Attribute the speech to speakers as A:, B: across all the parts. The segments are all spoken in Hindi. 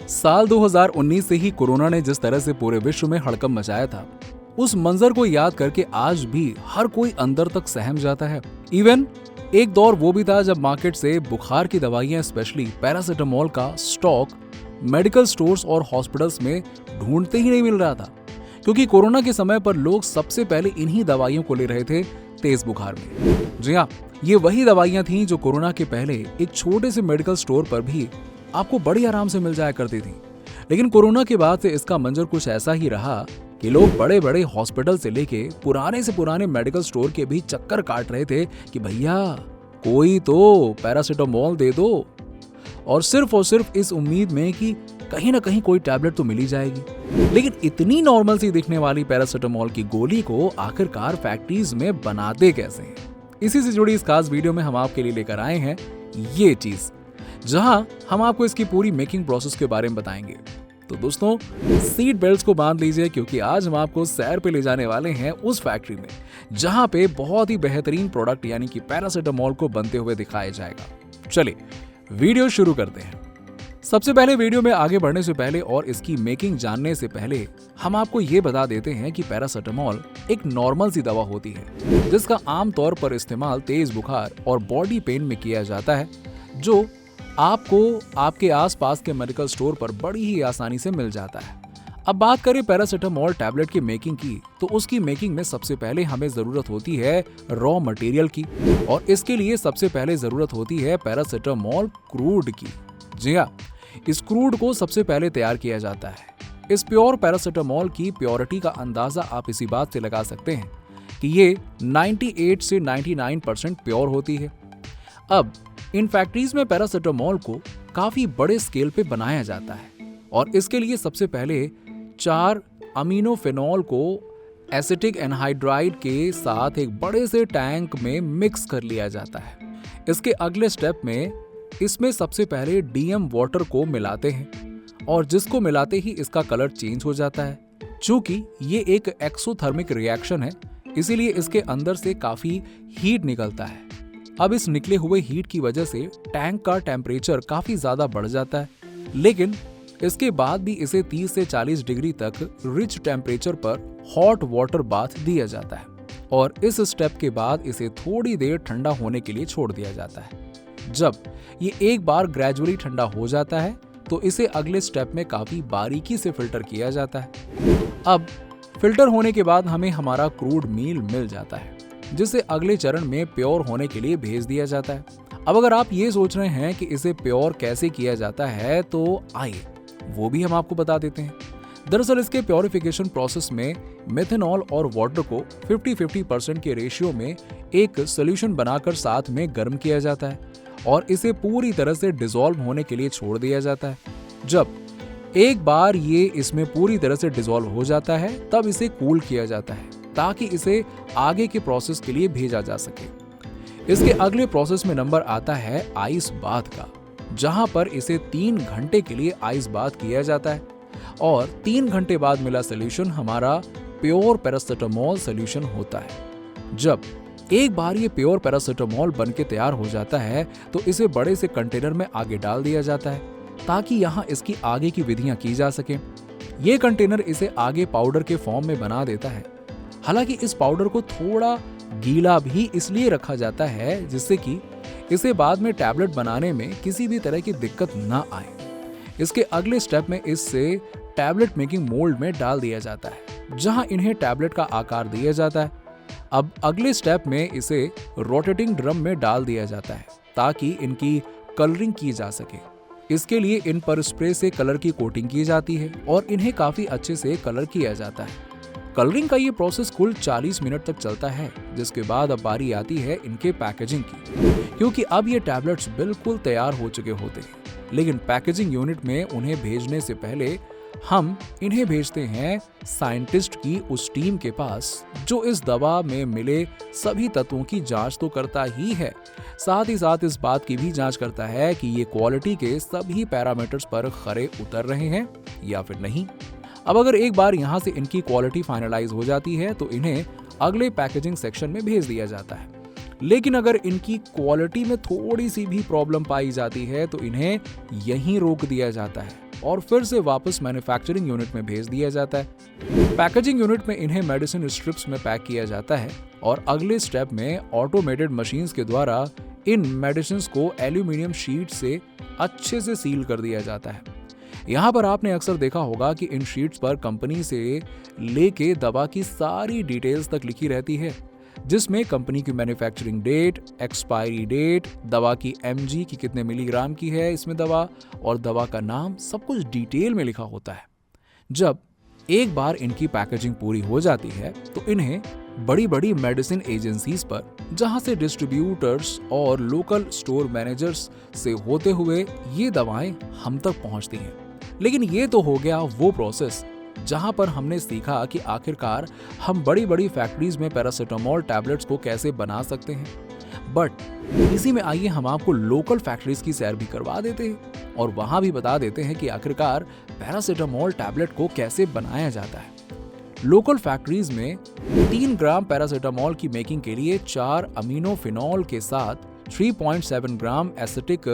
A: साल 2019 से ही कोरोना ने जिस तरह से पूरे विश्व में हड़कंप मचाया था, उस मंजर को याद करके आज भी हर कोई अंदर तक सहम जाता है। इवन एक दौर वो भी था जब मार्केट से बुखार की दवाइयां, स्पेशली पैरासिटामोल का स्टॉक मेडिकल स्टोर्स और हॉस्पिटल्स में ढूंढते ही नहीं मिल रहा था, क्योंकि कोरोना के समय पर लोग सबसे पहले इन्हीं दवाइयों को ले रहे थे तेज बुखार में। जी हाँ, ये वही दवाइयां थीं जो कोरोना के पहले एक छोटे से मेडिकल स्टोर पर भी आपको बड़ी आराम से मिल जाया करती थी। लेकिन कोरोना के बाद से इसका मंजर कुछ ऐसा ही रहा कि लोग बड़े बड़े हॉस्पिटल से लेके पुराने से पुराने मेडिकल स्टोर के भी चक्कर काट रहे थे कि भैया कोई तो पैरासिटामोल दे दो, और सिर्फ इस उम्मीद में कि कहीं ना कहीं कोई टैबलेट तो मिल ही जाएगी। लेकिन इतनी नॉर्मल सी दिखने वाली पैरासिटामोल की गोली को आखिरकार फैक्ट्रीज में बनाते कैसे हैं? इसी से जुड़ी इस खास वीडियो में हम आपके लिए लेकर आए हैं ये चीज, जहां हम आपको इसकी पूरी मेकिंग प्रोसेस के बारे में बताएंगे। तो दोस्तों, सीट बेल्ट्स को बांध लीजिए, क्योंकि आज हम आपको सैर पे ले जाने वाले हैं उस फैक्ट्री में जहां पे बहुत ही बेहतरीन प्रोडक्ट यानी कि पैरासिटामोल को बनते हुए दिखाया जाएगा। चलिए वीडियो शुरू करते हैं। सबसे पहले वीडियो में आगे बढ़ने से पहले और इसकी मेकिंग जानने से पहले हम आपको ये बता देते हैं कि पैरासिटामोल एक नॉर्मल सी दवा होती है जिसका आमतौर पर इस्तेमाल तेज बुखार और बॉडी पेन में किया जाता है, जो आपको आपके आसपास के मेडिकल स्टोर पर बड़ी ही आसानी से मिल जाता है। अब बात करें पैरासिटामोल टैबलेट की मेकिंग की, तो उसकी मेकिंग में सबसे पहले हमें जरूरत होती है रॉ मटेरियल की, और इसके लिए सबसे पहले जरूरत होती है पैरासिटामोल क्रूड की। जी हाँ, इस क्रूड को सबसे पहले तैयार किया जाता है। इस प्योर पैरासिटामोल की प्योरिटी का अंदाजा आप इसी बात से लगा सकते हैं कि ये 98 से 99% प्योर होती है। अब इन फैक्ट्रीज में पैरासिटामोल को काफी बड़े स्केल पे बनाया जाता है, और इसके लिए सबसे पहले 4 अमीनोफेनॉल को एसिटिक एनहाइड्राइड के साथ एक बड़े से टैंक में मिक्स कर लिया जाता है। इसके अगले स्टेप में इसमें सबसे पहले डीएम वाटर को मिलाते हैं, और जिसको मिलाते ही इसका कलर चेंज हो जाता है। चूंकि ये एक एक्सोथर्मिक रिएक्शन है, इसीलिए इसके अंदर से काफी हीट निकलता है। अब इस निकले हुए हीट की वजह से टैंक का टेम्परेचर काफी ज्यादा बढ़ जाता है, लेकिन इसके बाद भी इसे 30 से 40 डिग्री तक रिच टेम्परेचर पर हॉट वाटर बाथ दिया जाता है, और इस स्टेप के बाद इसे थोड़ी देर ठंडा होने के लिए छोड़ दिया जाता है। जब ये एक बार ग्रेजुअली ठंडा हो जाता है तो इसे अगले स्टेप में काफी बारीकी से फिल्टर किया जाता है। अब फिल्टर होने के बाद हमें हमारा क्रूड मील मिल जाता है, जिसे अगले चरण में प्योर होने के लिए भेज दिया जाता है। अब अगर आप ये सोच रहे हैं कि इसे प्योर कैसे किया जाता है, तो आइए वो भी हम आपको बता देते हैं। दरअसल इसके प्योरिफिकेशन प्रोसेस में मेथनॉल और वाटर को 50-50% के रेशियो में एक सोल्यूशन बनाकर साथ में गर्म किया जाता है, और इसे पूरी तरह से डिसॉल्व होने के लिए छोड़ दिया जाता है। जब एक बार ये इसमें पूरी तरह से डिसॉल्व हो जाता है, तब इसे कूल किया जाता है ताकि इसे आगे के प्रोसेस के लिए भेजा जा सके। इसके अगले प्रोसेस में नंबर आता है आइस बाथ का, जहां पर इसे 3 घंटे के लिए आइस बाथ किया जाता है, और 3 घंटे बाद मिला सोल्यूशन हमारा प्योर पैरासिटामोल सोल्यूशन होता है। जब एक बार ये प्योर पैरासिटामोल बनके तैयार हो जाता है, तो इसे बड़े से कंटेनर में आगे डाल दिया जाता है ताकि यहाँ इसकी आगे की विधियां की जा सके। ये कंटेनर इसे आगे पाउडर के फॉर्म में बना देता है। हालांकि इस पाउडर को थोड़ा गीला भी इसलिए रखा जाता है जिससे कि इसे बाद में टैबलेट बनाने में किसी भी तरह की दिक्कत ना आए। इसके अगले स्टेप में इससे टैबलेट मेकिंग मोल्ड में डाल दिया जाता है, जहां इन्हें टैबलेट का आकार दिया जाता है। अब अगले स्टेप में इसे रोटेटिंग ड्रम में डाल दिया जाता है ताकि इनकी कलरिंग की जा सके। इसके लिए इन पर स्प्रे से कलर की कोटिंग की जाती है, और इन्हें काफी अच्छे से कलर किया जाता है। कलरिंग का ये प्रोसेस कुल 40 मिनट तक चलता है, जिसके बाद अब बारी आती है इनके पैकेजिंग की, क्योंकि अब ये टैबलेट्स बिल्कुल तैयार हो चुके होते हैं। लेकिन पैकेजिंग यूनिट में उन्हें भेजने से पहले हम इन्हें भेजते हैं साइंटिस्ट की उस टीम के पास, जो इस दवा में मिले सभी तत्वों की जांच तो करता ही है, साथ ही साथ इस बात की भी जांच करता है कि ये क्वालिटी के सभी पैरामीटर्स पर खरे उतर रहे हैं या फिर नहीं। अब अगर एक बार यहाँ से इनकी क्वालिटी फाइनलाइज हो जाती है, तो इन्हें अगले पैकेजिंग सेक्शन में भेज दिया जाता है। लेकिन अगर इनकी क्वालिटी में थोड़ी सी भी प्रॉब्लम पाई जाती है, तो इन्हें यहीं रोक दिया जाता है और फिर से वापस मैन्युफैक्चरिंग यूनिट में भेज दिया जाता है। पैकेजिंग यूनिट में इन्हें मेडिसिन स्ट्रिप्स में पैक किया जाता है और अगले स्टेप में ऑटोमेटेड मशीन्स के द्वारा इन मेडिसिन को एल्यूमिनियम शीट से अच्छे से सील कर दिया जाता है। यहाँ पर आपने अक्सर देखा होगा कि इन शीट्स पर कंपनी से लेके दवा की सारी डिटेल्स तक लिखी रहती है, जिसमें कंपनी की मैन्युफैक्चरिंग डेट, एक्सपायरी डेट, दवा की एमजी की कितने मिलीग्राम की है इसमें दवा, और दवा का नाम, सब कुछ डिटेल में लिखा होता है। जब एक बार इनकी पैकेजिंग पूरी हो जाती है तो इन्हें बड़ी बड़ी मेडिसिन एजेंसीज पर, जहां से डिस्ट्रीब्यूटर्स और लोकल स्टोर मैनेजर्स से होते हुए ये दवाएं हम तक पहुंचती हैं। लेकिन ये तो हो गया वो प्रोसेस जहां पर हमने सीखा कि आखिरकार हम बड़ी बड़ी फैक्ट्रीज में पैरासिटामोल टैबलेट्स को कैसे बना सकते हैं। बट इसी में आइए हम आपको लोकल फैक्ट्रीज की सैर भी करवा देते हैं और वहां भी बता देते हैं कि आखिरकार पैरासिटामोल टैबलेट को कैसे बनाया जाता है। लोकल फैक्ट्रीज में 3 ग्राम पैरासिटामोल की मेकिंग के लिए 4 अमीनोफिनॉल के साथ 3.7 gram acetic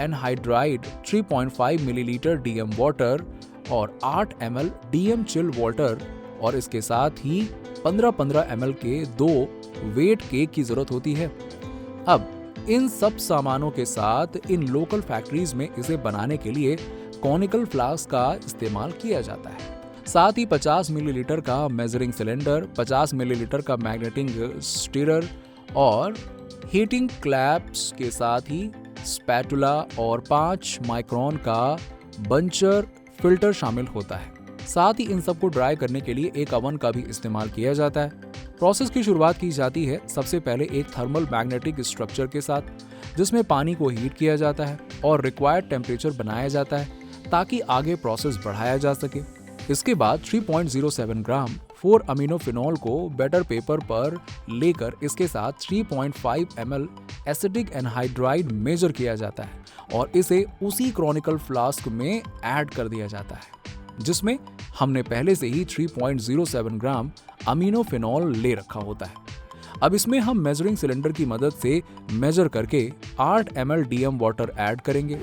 A: anhydride, 3.5 millilitre DM water और 8 ml डीएम चिल वाटर और इसके साथ ही 15-15 ml के 2 वेट केक की जरूरत होती है। अब इन सब सामानों के साथ इन लोकल फैक्ट्रीज में इसे बनाने के लिए कॉनिकल फ्लास्क का इस्तेमाल किया जाता है। साथ ही 50 मिलीलीटर का मेजरिंग सिलेंडर, 50 मिलीलीटर का मैग्नेटिक स्टीरर और हीटिंग क्लैप्स के साथ ही स्पैटुला और 5 माइक्रोन का बंचर फिल्टर शामिल होता है। साथ ही इन सबको ड्राई करने के लिए एक ओवन का भी इस्तेमाल किया जाता है। प्रोसेस की शुरुआत की जाती है सबसे पहले एक थर्मल मैग्नेटिक स्ट्रक्चर के साथ, जिसमें पानी को हीट किया जाता है और रिक्वायर्ड टेम्परेचर बनाया जाता है ताकि आगे प्रोसेस बढ़ाया जा सके। इसके बाद 3.07 ग्राम 4 अमीनोफिनॉल को बेटर पेपर पर लेकर इसके साथ 3.5 ml एसिटिक एनहाइड्राइड मेजर किया जाता है और इसे उसी क्रॉनिकल फ्लास्क में ऐड कर दिया जाता है, जिसमें हमने पहले से ही 3.07 ग्राम अमीनोफिनॉल ले रखा होता है। अब इसमें हम मेजरिंग सिलेंडर की मदद से मेजर करके 8 ml डीएम वाटर ऐड करेंगे।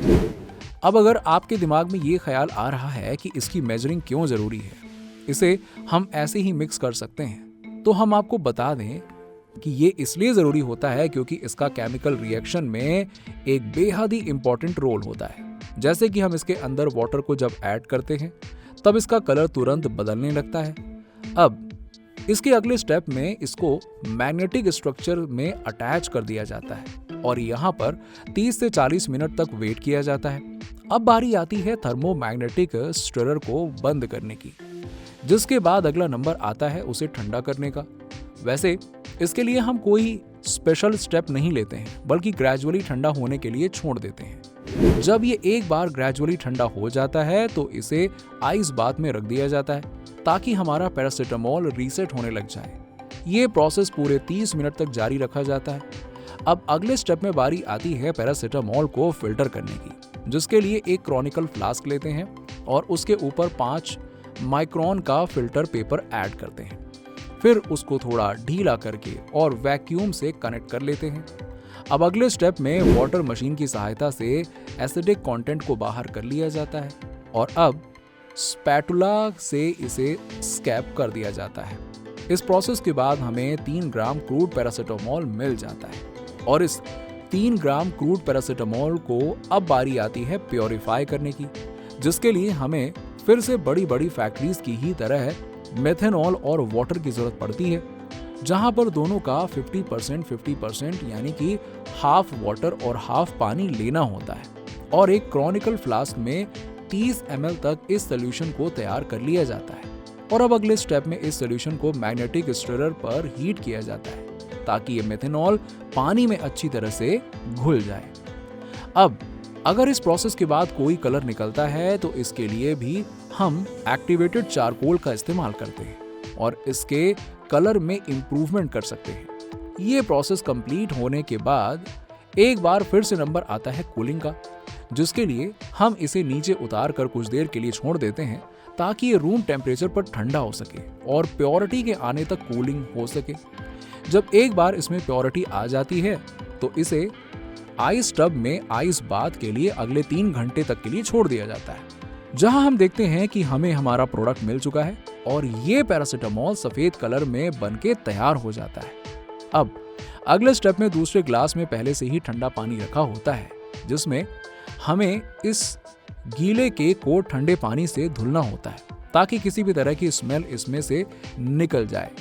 A: अब अगर आपके दिमाग में ये ख्याल आ रहा है कि इसकी मेजरिंग क्यों जरूरी है, इसे हम ऐसे ही मिक्स कर सकते हैं, तो हम आपको बता दें कि ये इसलिए जरूरी होता है क्योंकि इसका केमिकल रिएक्शन में एक बेहद ही इंपॉर्टेंट रोल होता है। जैसे कि हम इसके अंदर वाटर को जब ऐड करते हैं तब इसका कलर तुरंत बदलने लगता है। अब इसके अगले स्टेप में इसको मैग्नेटिक स्ट्रक्चर में अटैच कर दिया जाता है और यहाँ पर 30 से 40 मिनट तक वेट किया जाता है। अब बारी आती है थर्मोमैग्नेटिक स्टिरर को बंद करने की, जिसके बाद अगला नंबर आता है उसे ठंडा करने का। वैसे इसके लिए हम कोई स्पेशल स्टेप नहीं लेते हैं, बल्कि ग्रेजुअली ठंडा होने के लिए छोड़ देते हैं। जब ये एक बार ग्रेजुअली ठंडा हो जाता है तो इसे आइस बाथ में रख दिया जाता है ताकि हमारा पैरासिटामोल रीसेट होने लग जाए। ये प्रोसेस पूरे 30 मिनट तक जारी रखा जाता है। अब अगले स्टेप में बारी आती है पैरासिटामोल को फिल्टर करने की, जिसके लिए एक क्रॉनिकल फ्लास्क लेते हैं और उसके ऊपर 5 माइक्रोन का फिल्टर पेपर ऐड करते हैं। फिर उसको थोड़ा ढीला करके और वैक्यूम से कनेक्ट कर लेते हैं। अब अगले स्टेप में वाटर मशीन की सहायता से एसिडिक कंटेंट को बाहर कर लिया जाता है और अब स्पैटुला से इसे स्कैप कर दिया जाता है। इस प्रोसेस के बाद हमें 3 ग्राम क्रूड पैरासिटामोल मिल जाता है और इस 3 ग्राम क्रूड पैरासिटामोल को अब बारी आती है प्योरीफाई करने की, जिसके लिए हमें फिर से बड़ी बड़ी फैक्ट्रीज की ही तरह मेथनॉल और वाटर की जरूरत पड़ती है, जहां पर दोनों का 50% यानी कि हाफ वाटर और हाफ पानी लेना होता है और एक क्रॉनिकल फ्लास्क में 30 ml तक इस सोल्यूशन को तैयार कर लिया जाता है। और अब अगले स्टेप में इस सोल्यूशन को मैग्नेटिक स्टिरर पर हीट किया जाता है ताकि ये मेथनॉल पानी में अच्छी तरह से घुल जाए। अब अगर इस प्रोसेस के बाद कोई कलर निकलता है तो इसके लिए भी हम एक्टिवेटेड चारकोल का इस्तेमाल करते हैं और इसके कलर में इंप्रूवमेंट कर सकते हैं। ये प्रोसेस कंप्लीट होने के बाद एक बार फिर से नंबर आता है कूलिंग का, जिसके लिए हम इसे नीचे उतार कर कुछ देर के लिए छोड़ देते हैं ताकि ये रूम टेम्परेचर पर ठंडा हो सके और प्योरिटी के आने तक कूलिंग हो सके। जब एक बार इसमें प्योरिटी आ जाती है तो इसे आइस टब में आइस बाथ के लिए अगले 3 घंटे तक के लिए छोड़ दिया जाता है। जहां हम देखते हैं कि हमें हमारा प्रोडक्ट मिल चुका है और ये पैरासिटामॉल सफेद कलर में बनके तैयार हो जाता है। अब अगले स्टेप में दूसरे ग्लास में पहले से ही ठंडा पानी रखा होता है, जिसमें हमें इस गीले केक को ठंडे पानी से धुलना होता है ताकि किसी भी तरह की स्मेल इसमें से निकल जाए।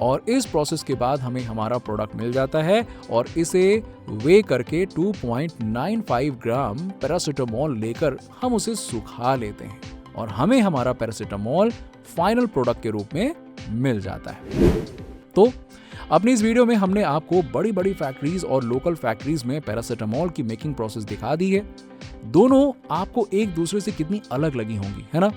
A: और इस प्रोसेस के बाद हमें हमारा प्रोडक्ट मिल जाता है और इसे वे करके 2.95 ग्राम पैरासिटामॉल लेकर हम उसे सुखा लेते हैं और हमें हमारा पैरासिटामॉल फाइनल प्रोडक्ट के रूप में मिल जाता है। तो अपनी इस वीडियो में हमने आपको बड़ी बड़ी फैक्ट्रीज और लोकल फैक्ट्रीज में पैरासिटामॉल की मेकिंग प्रोसेस दिखा दी है। दोनों आपको एक दूसरे से कितनी अलग लगी होंगी, है ना?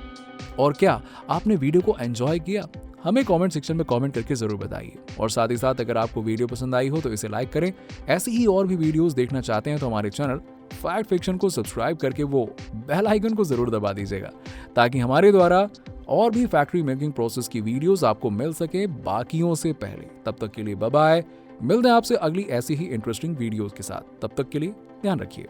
A: और क्या आपने वीडियो को एंजॉय किया? हमें कमेंट सेक्शन में कमेंट करके जरूर बताइए। और साथ ही साथ अगर आपको वीडियो पसंद आई हो तो इसे लाइक करें। ऐसी ही और भी वीडियोस देखना चाहते हैं तो हमारे चैनल फैक्ट फिक्शन को सब्सक्राइब करके वो बेल आइकन को जरूर दबा दीजिएगा ताकि हमारे द्वारा और भी फैक्ट्री मेकिंग प्रोसेस की वीडियोस आपको मिल सके बाकियों से पहले। तब तक के लिए बाय बाय। मिलते हैं आपसे अगली ऐसी ही इंटरेस्टिंग वीडियोस के साथ। तब तक के लिए ध्यान रखिए।